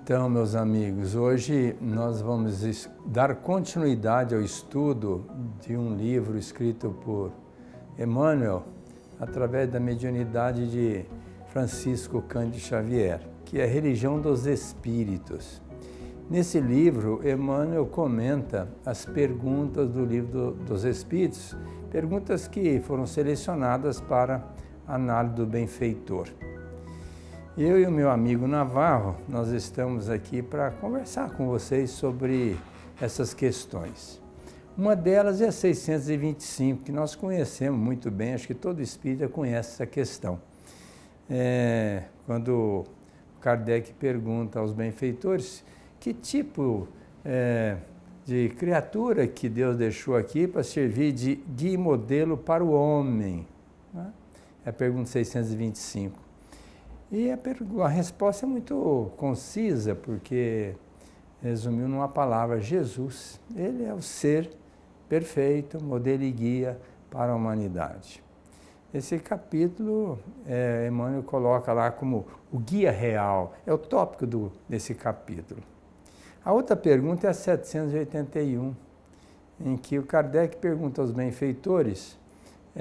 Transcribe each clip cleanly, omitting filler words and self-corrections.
Então, meus amigos, hoje nós vamos dar continuidade ao estudo de um livro escrito por Emmanuel, através da mediunidade de Francisco Cândido Xavier, que é a Religião dos Espíritos. Nesse livro, Emmanuel comenta as perguntas do Livro dos Espíritos, perguntas que foram selecionadas para análise do benfeitor. Eu e o meu amigo Navarro, nós estamos aqui para conversar com vocês sobre essas questões. Uma delas é a 625, que nós conhecemos muito bem, acho que todo espírita conhece essa questão. Quando Kardec pergunta aos benfeitores que tipo de criatura que Deus deixou aqui para servir de guia e modelo para o homem. Né? É a pergunta 625. E a resposta é muito concisa, porque resumiu numa palavra: Jesus. Ele é o ser perfeito, modelo e guia para a humanidade. Esse capítulo, Emmanuel coloca lá como o guia real, é o tópico desse capítulo. A outra pergunta é a 781, em que o Kardec pergunta aos benfeitores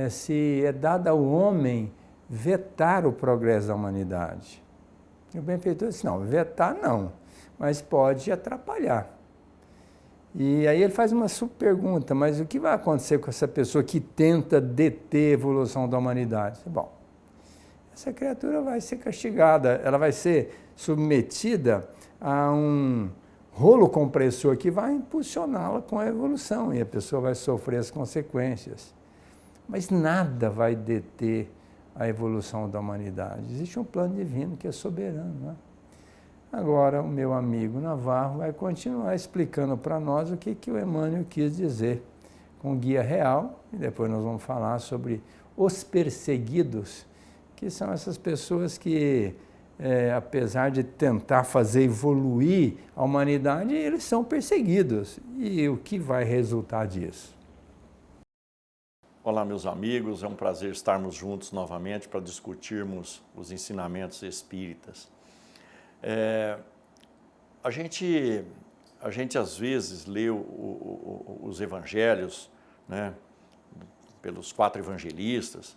se é dado ao homem vetar o progresso da humanidade. E o benfeitor disse: não, vetar não, mas pode atrapalhar. E aí ele faz uma subpergunta: mas o que vai acontecer com essa pessoa que tenta deter a evolução da humanidade? Bom, essa criatura vai ser castigada, ela vai ser submetida a um rolo compressor que vai impulsioná-la com a evolução, e a pessoa vai sofrer as consequências. Mas nada vai deter a evolução da humanidade. Existe um plano divino que é soberano. Né? Agora, o meu amigo Navarro vai continuar explicando para nós o que o Emmanuel quis dizer com guia real, e depois nós vamos falar sobre os perseguidos, que são essas pessoas que, apesar de tentar fazer evoluir a humanidade, eles são perseguidos. E o que vai resultar disso? Olá, meus amigos, é um prazer estarmos juntos novamente para discutirmos os ensinamentos espíritas. A gente às vezes lê os evangelhos, né, pelos 4 evangelistas,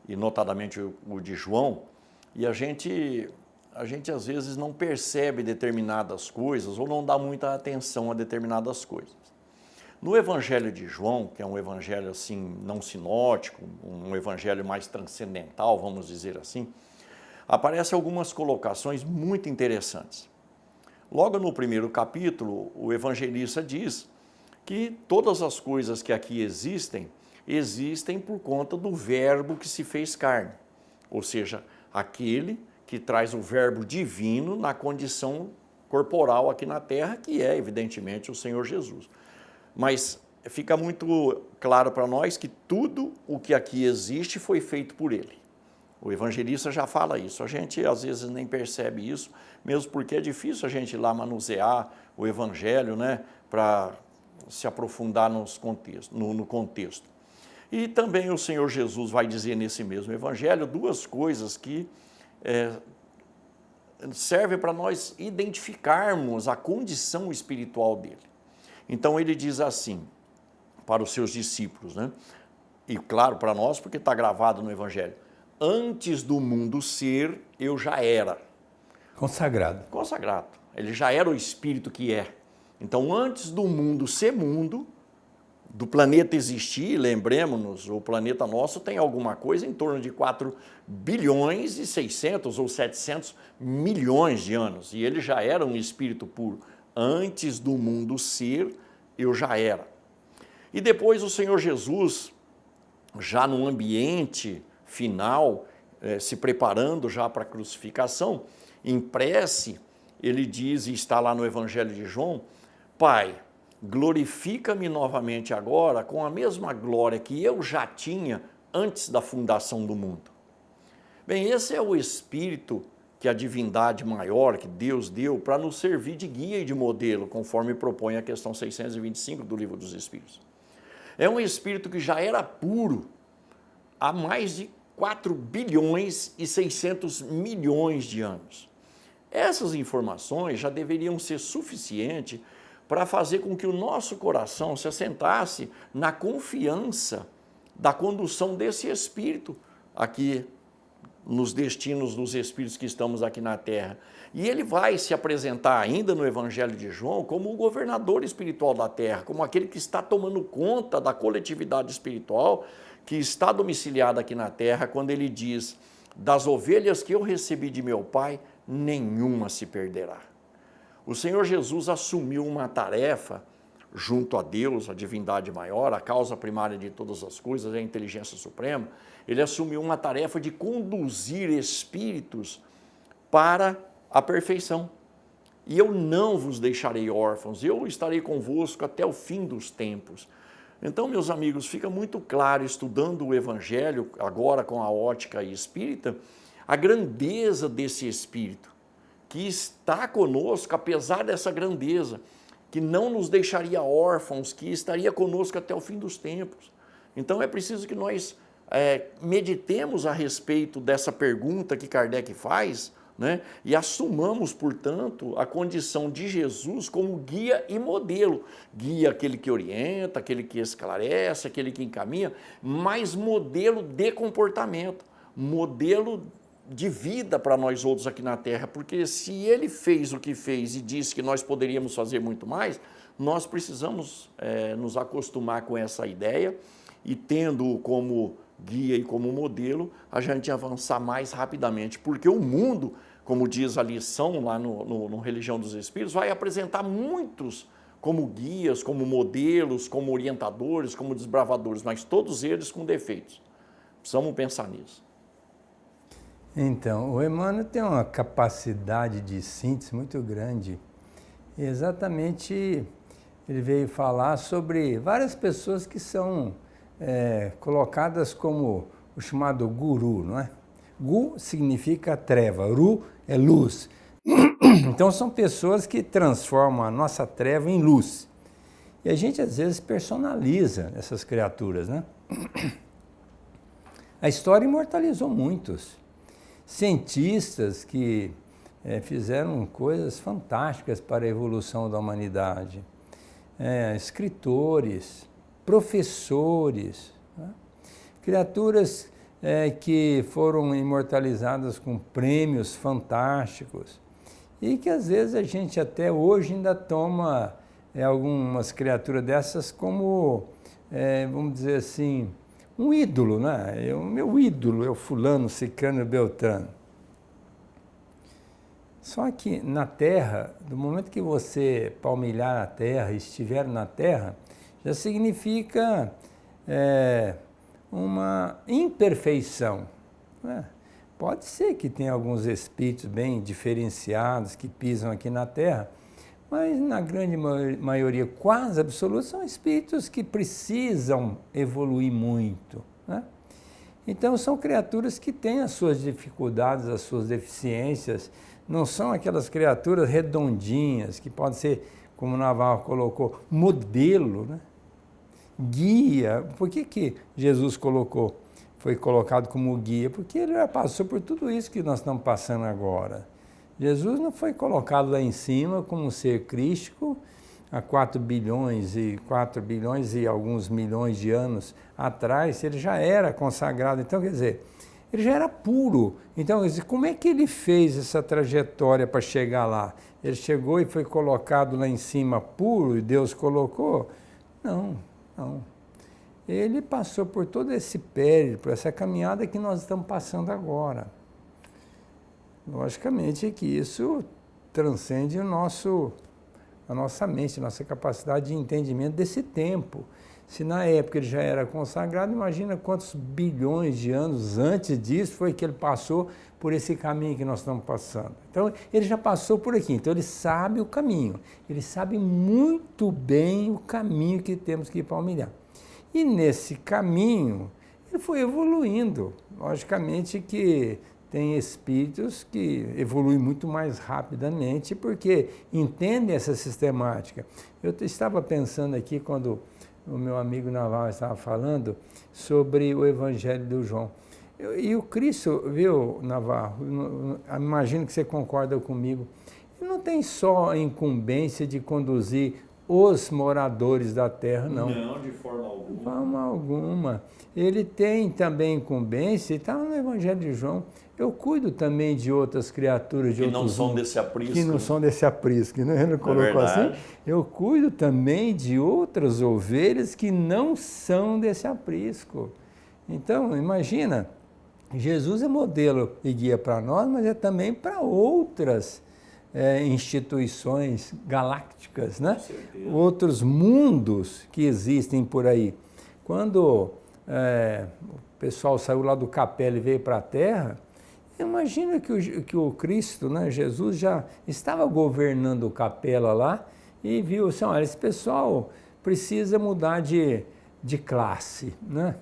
e notadamente o de João, e a gente às vezes não percebe determinadas coisas ou não dá muita atenção a determinadas coisas. No Evangelho de João, que é um evangelho assim não sinótico, um evangelho mais transcendental, vamos dizer assim, aparecem algumas colocações muito interessantes. Logo no primeiro capítulo, o evangelista diz que todas as coisas que aqui existem por conta do Verbo que se fez carne, ou seja, aquele que traz o Verbo divino na condição corporal aqui na Terra, que é evidentemente o Senhor Jesus. Mas fica muito claro para nós que tudo o que aqui existe foi feito por ele. O evangelista já fala isso. A gente às vezes nem percebe isso, mesmo porque é difícil a gente ir lá manusear o evangelho, né, para se aprofundar no contexto. E também o Senhor Jesus vai dizer nesse mesmo evangelho 2 coisas que servem para nós identificarmos a condição espiritual dele. Então ele diz assim para os seus discípulos, né? E claro para nós, porque está gravado no Evangelho: antes do mundo ser, eu já era. Consagrado. Consagrado. Ele já era o Espírito que é. Então, antes do mundo ser mundo, do planeta existir, lembremos-nos, o planeta nosso tem alguma coisa em torno de 4 bilhões e 600 ou 700 milhões de anos. E ele já era um Espírito puro. Antes do mundo ser, eu já era. E depois o Senhor Jesus, já no ambiente final, se preparando já para a crucificação, em prece, ele diz, e está lá no Evangelho de João: Pai, glorifica-me novamente agora com a mesma glória que eu já tinha antes da fundação do mundo. Bem, esse é o Espírito que a divindade maior, que Deus deu, para nos servir de guia e de modelo, conforme propõe a questão 625 do Livro dos Espíritos. É um espírito que já era puro há mais de 4 bilhões e 600 milhões de anos. Essas informações já deveriam ser suficientes para fazer com que o nosso coração se assentasse na confiança da condução desse Espírito aqui nos destinos dos Espíritos que estamos aqui na Terra. E ele vai se apresentar ainda no Evangelho de João como o governador espiritual da Terra, como aquele que está tomando conta da coletividade espiritual que está domiciliada aqui na Terra, quando ele diz: das ovelhas que eu recebi de meu Pai, nenhuma se perderá. O Senhor Jesus assumiu uma tarefa junto a Deus, a divindade maior, a causa primária de todas as coisas, a inteligência suprema. Ele assumiu uma tarefa de conduzir espíritos para a perfeição. E eu não vos deixarei órfãos, eu estarei convosco até o fim dos tempos. Então, meus amigos, fica muito claro, estudando o Evangelho, agora com a ótica espírita, a grandeza desse Espírito, que está conosco, apesar dessa grandeza, que não nos deixaria órfãos, que estaria conosco até o fim dos tempos. Então, é preciso que nós meditemos a respeito dessa pergunta que Kardec faz, né? E assumamos, portanto, a condição de Jesus como guia e modelo. Guia, aquele que orienta, aquele que esclarece, aquele que encaminha, mas modelo de comportamento, modelo de vida para nós outros aqui na Terra, porque se ele fez o que fez e disse que nós poderíamos fazer muito mais, nós precisamos nos acostumar com essa ideia e, tendo-o como guia e como modelo, a gente avançar mais rapidamente, porque o mundo, como diz a lição lá no Religião dos Espíritos, vai apresentar muitos como guias, como modelos, como orientadores, como desbravadores, mas todos eles com defeitos. Precisamos pensar nisso. Então, o Emmanuel tem uma capacidade de síntese muito grande. Exatamente, ele veio falar sobre várias pessoas que são colocadas como o chamado guru, não é? Gu significa treva, ru é luz. Então, são pessoas que transformam a nossa treva em luz. E a gente, às vezes, personaliza essas criaturas, né? A história imortalizou muitos. Cientistas que fizeram coisas fantásticas para a evolução da humanidade, escritores, professores, né? Criaturas que foram imortalizadas com prêmios fantásticos e que às vezes a gente até hoje ainda toma algumas criaturas dessas como, vamos dizer assim, um ídolo, né? O meu ídolo é o fulano, ciclano, beltrano. Só que na Terra, do momento que você palmilhar a Terra, estiver na Terra, já significa uma imperfeição, né? Pode ser que tenha alguns espíritos bem diferenciados que pisam aqui na Terra, mas na grande maioria, quase absoluta, são espíritos que precisam evoluir muito, né? Então, são criaturas que têm as suas dificuldades, as suas deficiências, não são aquelas criaturas redondinhas, que podem ser, como o Navarro colocou, modelo, né? Guia. Por que Jesus foi colocado como guia? Porque ele já passou por tudo isso que nós estamos passando agora. Jesus não foi colocado lá em cima como um ser crístico há 4 bilhões e alguns milhões de anos atrás. Ele já era consagrado. Então, quer dizer, ele já era puro. Então, como é que ele fez essa trajetória para chegar lá? Ele chegou e foi colocado lá em cima puro e Deus colocou? Não. Ele passou por todo esse périplo, essa caminhada que nós estamos passando agora. Logicamente que isso transcende a nossa mente, a nossa capacidade de entendimento desse tempo. Se na época ele já era consagrado, imagina quantos bilhões de anos antes disso foi que ele passou por esse caminho que nós estamos passando. Então, ele já passou por aqui, então ele sabe o caminho, ele sabe muito bem o caminho que temos que ir palmilhar. E nesse caminho, ele foi evoluindo. Logicamente que tem espíritos que evoluem muito mais rapidamente porque entendem essa sistemática. Eu estava pensando aqui quando o meu amigo Navarro estava falando sobre o Evangelho do João. E o Cristo, viu, Navarro, imagino que você concorda comigo, ele não tem só a incumbência de conduzir os moradores da terra, não. Não, de forma alguma. De forma alguma. Ele tem também incumbência, está no Evangelho de João. Eu cuido também de outras criaturas, de que outros não são desse aprisco. que não são desse aprisco, né? Ele colocou assim. Eu cuido também de outras ovelhas que não são desse aprisco. Então, imagina, Jesus é modelo e guia para nós, mas é também para outras instituições galácticas, né? Outros mundos que existem por aí. Quando o pessoal saiu lá do Capela e veio para a Terra, imagina que o Cristo, né, Jesus, já estava governando o Capela lá e viu assim, olha, esse pessoal precisa mudar de classe, né?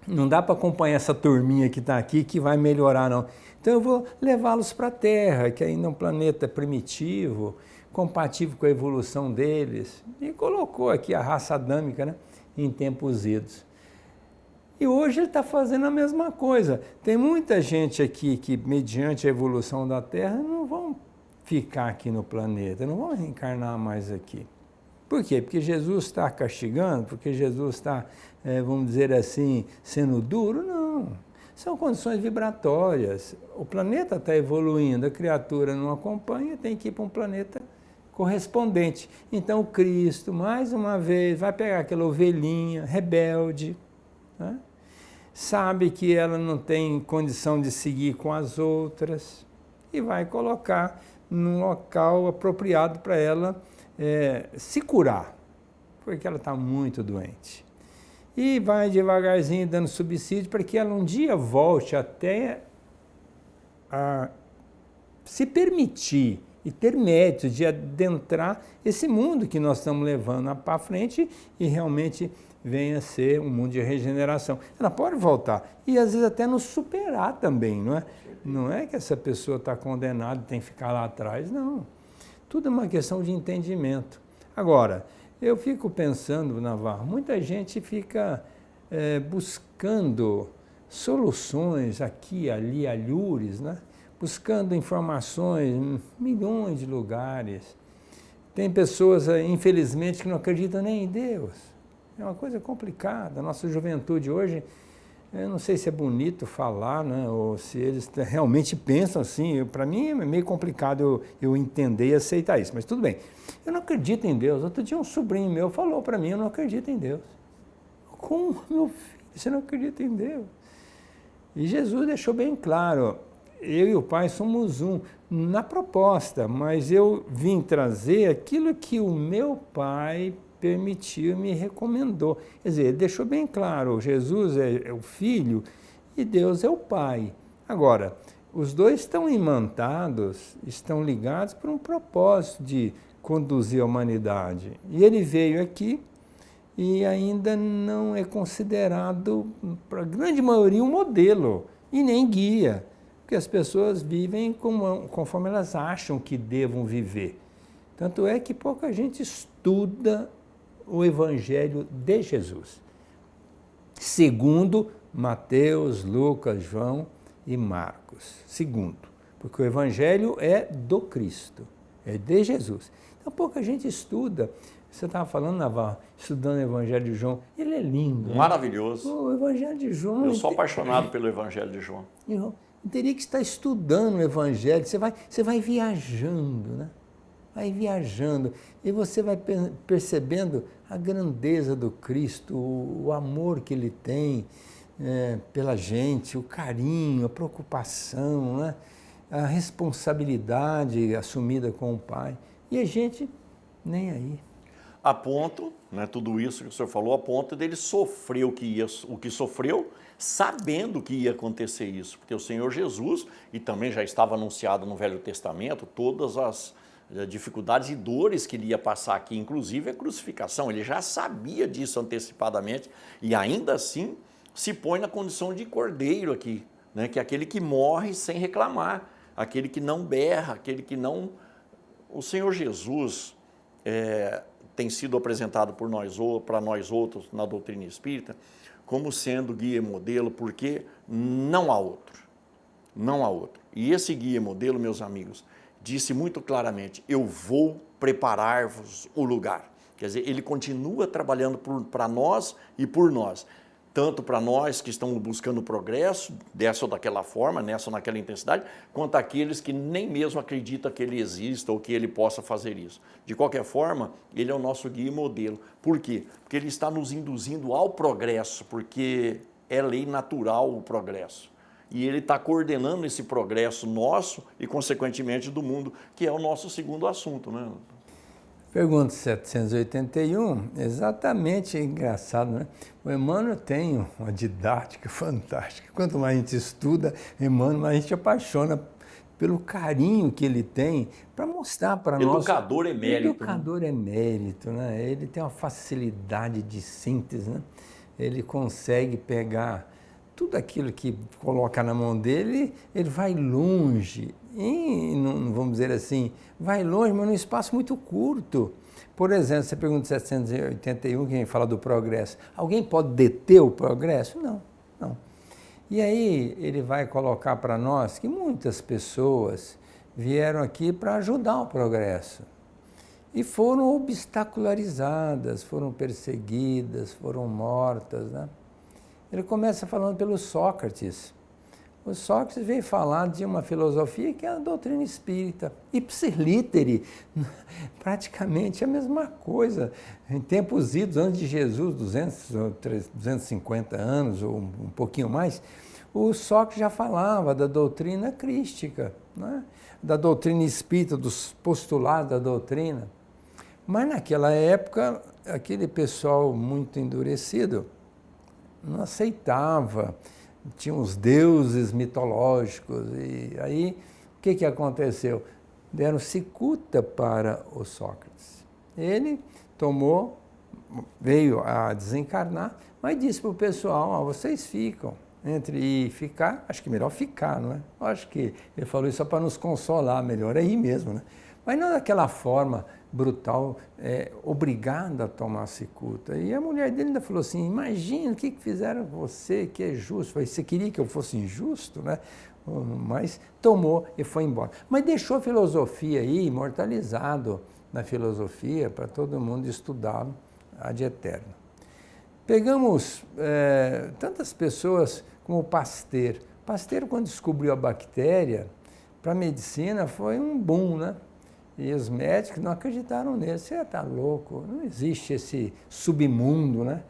Não dá para acompanhar essa turminha que está aqui que vai melhorar, não. Então eu vou levá-los para a Terra, que ainda é um planeta primitivo, compatível com a evolução deles. E colocou aqui a raça adâmica, né, em tempos idos. E hoje ele está fazendo a mesma coisa. Tem muita gente aqui que, mediante a evolução da Terra, não vão ficar aqui no planeta, não vão reencarnar mais aqui. Por quê? Porque Jesus está castigando? Porque Jesus está, vamos dizer assim, sendo duro? Não. São condições vibratórias. O planeta está evoluindo, a criatura não acompanha, tem que ir para um planeta correspondente. Então o Cristo, mais uma vez, vai pegar aquela ovelhinha rebelde, né? Sabe que ela não tem condição de seguir com as outras e vai colocar num local apropriado para ela se curar, porque ela está muito doente. E vai devagarzinho dando subsídio para que ela um dia volte até a se permitir e ter méritos de adentrar esse mundo que nós estamos levando para frente e realmente venha a ser um mundo de regeneração. Ela pode voltar e às vezes até nos superar também, não é? Não é que essa pessoa está condenada e tem que ficar lá atrás, não. Tudo é uma questão de entendimento. Agora, eu fico pensando, Navarro, muita gente fica buscando soluções aqui, ali, alhures, né? Buscando informações em milhões de lugares. Tem pessoas, infelizmente, que não acreditam nem em Deus. É uma coisa complicada. A nossa juventude hoje, eu não sei se é bonito falar, né, ou se eles realmente pensam assim. Para mim é meio complicado eu entender e aceitar isso, mas tudo bem. Eu não acredito em Deus. Outro dia um sobrinho meu falou para mim, eu não acredito em Deus. Como, meu filho, você não acredita em Deus? E Jesus deixou bem claro, eu e o Pai somos um na proposta, mas eu vim trazer aquilo que o meu Pai permitiu, me recomendou. Quer dizer, ele deixou bem claro, Jesus é o Filho e Deus é o Pai. Agora, os dois estão imantados, estão ligados por um propósito de conduzir a humanidade. E ele veio aqui e ainda não é considerado, para a grande maioria, um modelo e nem guia, porque as pessoas vivem conforme elas acham que devam viver. Tanto é que pouca gente estuda o Evangelho de Jesus, segundo Mateus, Lucas, João e Marcos. Segundo, porque o Evangelho é do Cristo, é de Jesus. Então pouca gente estuda. Você estava falando, Navarro, estudando o Evangelho de João. Ele é lindo. Maravilhoso. O Evangelho de João... Eu sou apaixonado pelo Evangelho de João. Teria que estar estudando o Evangelho. Você vai viajando, né? Vai viajando e você vai percebendo a grandeza do Cristo, o amor que Ele tem pela gente, o carinho, a preocupação, né? A responsabilidade assumida com o Pai. E a gente nem aí. A ponto, né, tudo isso que o senhor falou, a ponto dele sofrer o que sofreu, sabendo que ia acontecer isso. Porque o Senhor Jesus, e também já estava anunciado no Velho Testamento, todas as dificuldades e dores que ele ia passar aqui, inclusive a crucificação. Ele já sabia disso antecipadamente e ainda assim se põe na condição de cordeiro aqui, né, que é aquele que morre sem reclamar, aquele que não berra, aquele que não... O Senhor Jesus tem sido apresentado para nós outros na doutrina espírita como sendo guia e modelo, porque não há outro. Não há outro. E esse guia e modelo, meus amigos, disse muito claramente, eu vou preparar-vos o lugar. Quer dizer, ele continua trabalhando para nós e por nós. Tanto para nós que estamos buscando progresso, dessa ou daquela forma, nessa ou naquela intensidade, quanto aqueles que nem mesmo acreditam que ele exista ou que ele possa fazer isso. De qualquer forma, ele é o nosso guia e modelo. Por quê? Porque ele está nos induzindo ao progresso, porque é lei natural o progresso. E ele está coordenando esse progresso nosso e, consequentemente, do mundo, que é o nosso segundo assunto, né? Pergunta 781, exatamente, é engraçado, né? O Emmanuel tem uma didática fantástica. Quanto mais a gente estuda Emmanuel, mais a gente apaixona pelo carinho que ele tem para mostrar para nós. Educador emérito. Educador emérito, né? Ele tem uma facilidade de síntese, né? Ele consegue pegar tudo aquilo que coloca na mão dele, ele vai longe, e, vamos dizer assim, vai longe, mas num espaço muito curto. Por exemplo, você pergunta 781, quem fala do progresso, alguém pode deter o progresso? Não, não. E aí ele vai colocar para nós que muitas pessoas vieram aqui para ajudar o progresso e foram obstacularizadas, foram perseguidas, foram mortas, né? Ele começa falando pelo Sócrates. O Sócrates veio falar de uma filosofia que é a doutrina espírita. Ipsis literi, praticamente a mesma coisa. Em tempos idos, antes de Jesus, 250 anos ou um pouquinho mais, o Sócrates já falava da doutrina crística, né? Da doutrina espírita, dos postulados da doutrina. Mas naquela época, aquele pessoal muito endurecido não aceitava, tinha os deuses mitológicos, e aí o que aconteceu? Deram cicuta para o Sócrates. Ele veio a desencarnar, mas disse para o pessoal, vocês ficam, entre ir e ficar, acho que melhor ficar, não é? Acho que ele falou isso só para nos consolar, melhor é ir mesmo, né? Mas não daquela forma brutal, obrigado a tomar cicuta. E a mulher dele ainda falou assim, imagina o que fizeram com você, que é justo. Falei, você queria que eu fosse injusto, né? Mas tomou e foi embora. Mas deixou a filosofia aí, imortalizado na filosofia, para todo mundo estudá-lo ad eterno. Pegamos tantas pessoas como Pasteur. Pasteur, quando descobriu a bactéria, para a medicina foi um boom, né? E os médicos não acreditaram nele. Você está louco, não existe esse submundo, né?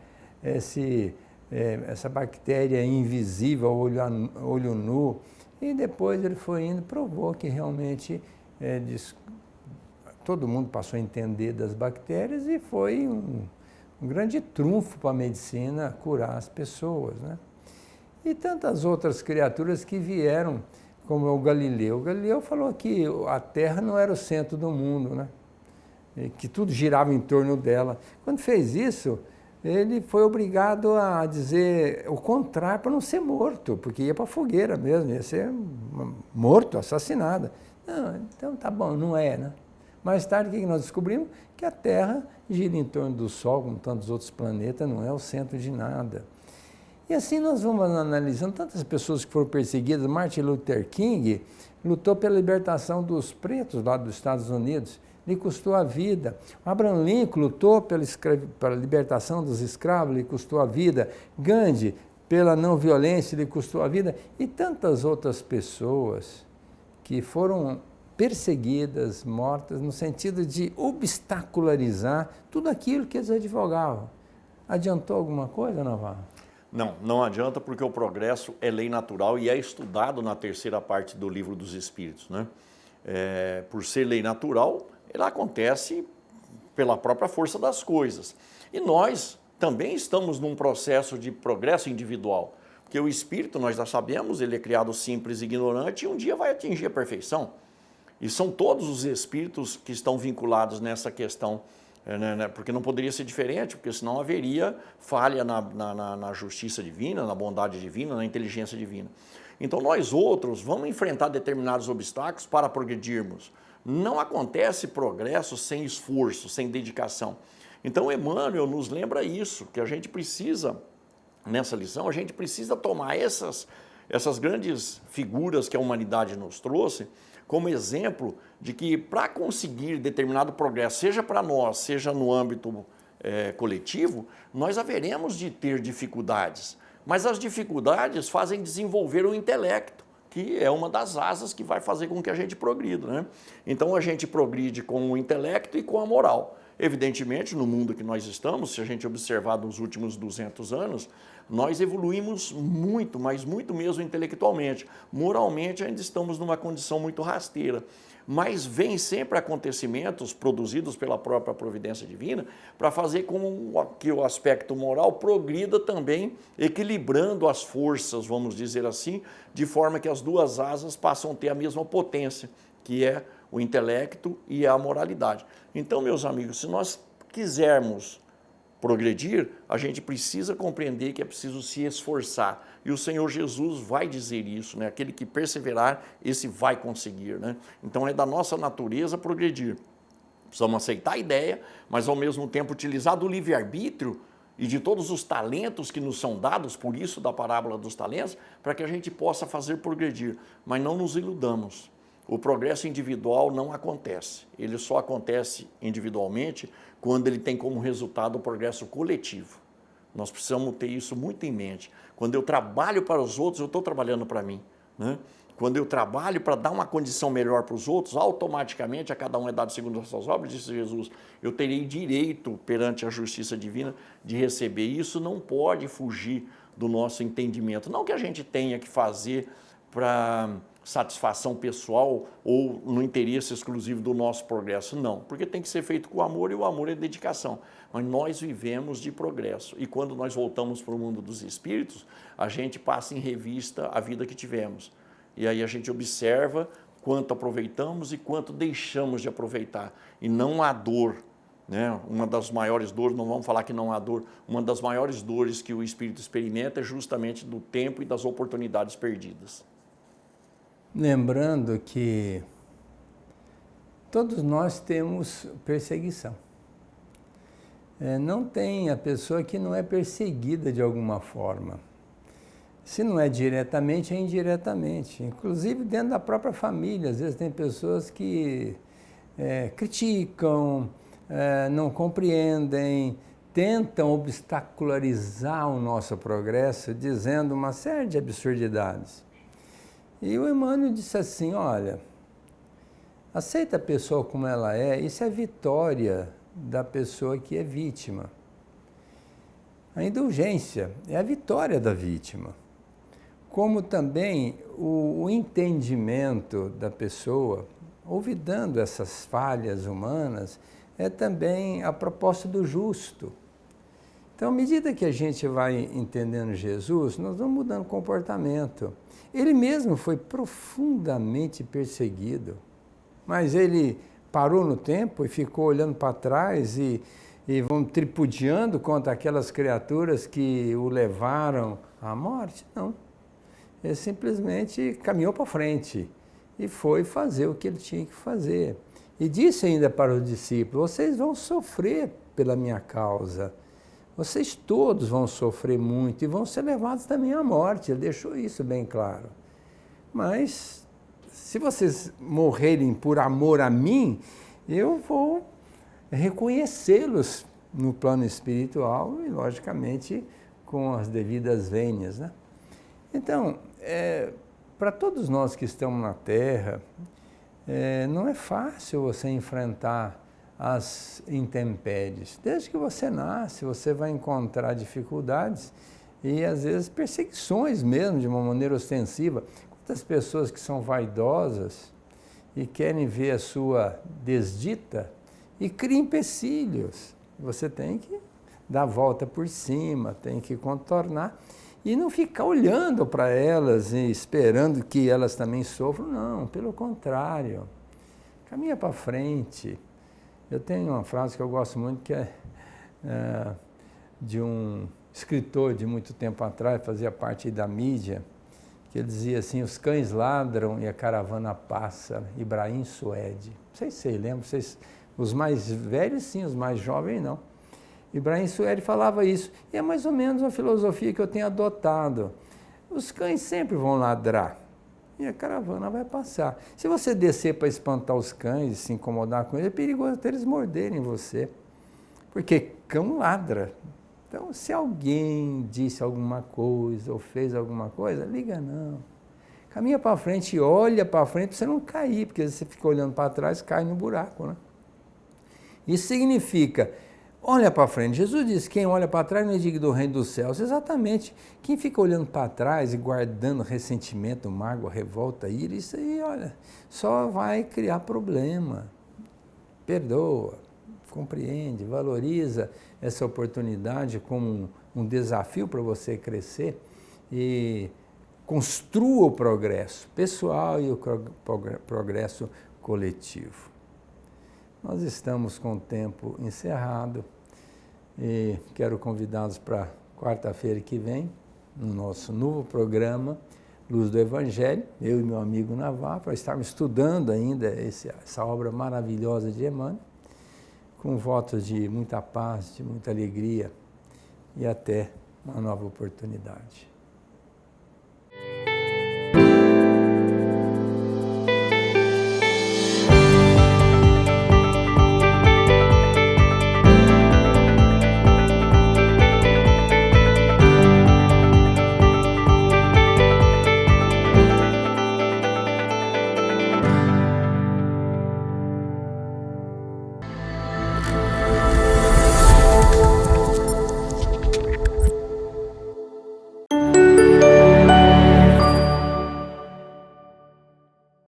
Essa bactéria invisível, olho nu. E depois ele foi indo, provou que realmente todo mundo passou a entender das bactérias e foi um grande trunfo para a medicina curar as pessoas, né? E tantas outras criaturas que vieram, como o Galileu. O Galileu falou que a Terra não era o centro do mundo, né? E que tudo girava em torno dela. Quando fez isso, ele foi obrigado a dizer o contrário para não ser morto, porque ia para a fogueira mesmo, ia ser morto, assassinado. Não, então tá bom, não é, né? Mais tarde, o que nós descobrimos? Que a Terra gira em torno do Sol, como tantos outros planetas, não é o centro de nada. E assim nós vamos analisando tantas pessoas que foram perseguidas. Martin Luther King lutou pela libertação dos pretos lá dos Estados Unidos, lhe custou a vida. Abraham Lincoln lutou pela libertação dos escravos, lhe custou a vida. Gandhi, pela não violência, lhe custou a vida. E tantas outras pessoas que foram perseguidas, mortas, no sentido de obstacularizar tudo aquilo que eles advogavam. Adiantou alguma coisa, Navarro? Não, não adianta, porque o progresso é lei natural e é estudado na terceira parte do Livro dos Espíritos, né? Por ser lei natural, ela acontece pela própria força das coisas. E nós também estamos num processo de progresso individual, porque o espírito, nós já sabemos, ele é criado simples e ignorante e um dia vai atingir a perfeição. E são todos os espíritos que estão vinculados nessa questão, porque não poderia ser diferente, porque senão haveria falha na justiça divina, na bondade divina, na inteligência divina. Então nós outros vamos enfrentar determinados obstáculos para progredirmos. Não acontece progresso sem esforço, sem dedicação. Então Emmanuel nos lembra isso, que a gente precisa nessa lição, a gente precisa tomar essas grandes figuras que a humanidade nos trouxe como exemplo de que para conseguir determinado progresso, seja para nós, seja no âmbito coletivo, nós haveremos de ter dificuldades. Mas as dificuldades fazem desenvolver o intelecto, que é uma das asas que vai fazer com que a gente progrida, né? Então a gente progride com o intelecto e com a moral. Evidentemente, no mundo que nós estamos, se a gente observar nos últimos 200 anos, nós evoluímos muito, mas muito mesmo intelectualmente. Moralmente ainda estamos numa condição muito rasteira. Mas vem sempre acontecimentos produzidos pela própria providência divina para fazer com que o aspecto moral progrida também, equilibrando as forças, vamos dizer assim, de forma que as duas asas passam a ter a mesma potência, que é o intelecto e a moralidade. Então, meus amigos, se nós quisermos progredir, a gente precisa compreender que é preciso se esforçar. E o Senhor Jesus vai dizer isso, né? Aquele que perseverar, esse vai conseguir, né? Então é da nossa natureza progredir. Precisamos aceitar a ideia, mas ao mesmo tempo utilizar do livre-arbítrio e de todos os talentos que nos são dados, por isso da parábola dos talentos, para que a gente possa fazer progredir. Mas não nos iludamos. O progresso individual não acontece. Ele só acontece individualmente quando ele tem como resultado o progresso coletivo. Nós precisamos ter isso muito em mente. Quando eu trabalho para os outros, eu estou trabalhando para mim, né? Quando eu trabalho para dar uma condição melhor para os outros, automaticamente a cada um é dado segundo as suas obras, disse Jesus, eu terei direito perante a justiça divina de receber. Isso não pode fugir do nosso entendimento. Não que a gente tenha que fazer para satisfação pessoal ou no interesse exclusivo do nosso progresso, não, porque tem que ser feito com amor e o amor é dedicação, mas nós vivemos de progresso e quando nós voltamos para o mundo dos espíritos, a gente passa em revista a vida que tivemos e aí a gente observa quanto aproveitamos e quanto deixamos de aproveitar e não há dor, né? Uma das maiores dores, não vamos falar que não há dor, uma das maiores dores que o espírito experimenta é justamente do tempo e das oportunidades perdidas. Lembrando que todos nós temos perseguição. Não tem a pessoa que não é perseguida de alguma forma. Se não é diretamente, é indiretamente. Inclusive dentro da própria família. Às vezes tem pessoas que criticam, não compreendem, tentam obstacularizar o nosso progresso, dizendo uma série de absurdidades. E o Emmanuel disse assim, olha, aceita a pessoa como ela é, isso é vitória da pessoa que é vítima. A indulgência é a vitória da vítima. Como também o entendimento da pessoa, olvidando essas falhas humanas, é também a proposta do justo. Então, à medida que a gente vai entendendo Jesus, nós vamos mudando o comportamento. Ele mesmo foi profundamente perseguido, mas ele parou no tempo e ficou olhando para trás e vão tripudiando contra aquelas criaturas que o levaram à morte? Não. Ele simplesmente caminhou para frente e foi fazer o que ele tinha que fazer. E disse ainda para os discípulos, vocês vão sofrer pela minha causa. Vocês todos vão sofrer muito e vão ser levados também à morte. Ele deixou isso bem claro. Mas, se vocês morrerem por amor a mim, eu vou reconhecê-los no plano espiritual e, logicamente, com as devidas vênias, né? Então, para todos nós que estamos na Terra, não é fácil você enfrentar as intempéries. Desde que você nasce, você vai encontrar dificuldades e, às vezes, perseguições mesmo, de uma maneira ostensiva. Quantas pessoas que são vaidosas e querem ver a sua desdita e criam empecilhos. Você tem que dar a volta por cima, tem que contornar e não ficar olhando para elas e esperando que elas também sofram. Não, pelo contrário. Caminha para frente. Eu tenho uma frase que eu gosto muito, que é de um escritor de muito tempo atrás, fazia parte da mídia, que ele dizia assim, os cães ladram e a caravana passa, Ibrahim Suede. Não sei se vocês lembram, os mais velhos sim, os mais jovens não. Ibrahim Sueri falava isso. E é mais ou menos uma filosofia que eu tenho adotado. Os cães sempre vão ladrar e a caravana vai passar. Se você descer para espantar os cães e se incomodar com eles, é perigoso até eles morderem você. Porque cão ladra. Então, se alguém disse alguma coisa ou fez alguma coisa, liga não. Caminha para frente e olha para frente para você não cair, porque você fica olhando para trás, cai no buraco, né? Isso significa, olha para frente. Jesus disse, quem olha para trás não é digno do reino dos céus. Exatamente. Quem fica olhando para trás e guardando ressentimento, mágoa, revolta, ira, isso aí, olha, só vai criar problema. Perdoa, compreende, valoriza essa oportunidade como um desafio para você crescer e construa o progresso pessoal e o progresso coletivo. Nós estamos com o tempo encerrado e quero convidá-los para quarta-feira que vem, no nosso novo programa Luz do Evangelho, eu e meu amigo Navarro, para estarmos estudando ainda essa obra maravilhosa de Emmanuel, com votos de muita paz, de muita alegria e até uma nova oportunidade.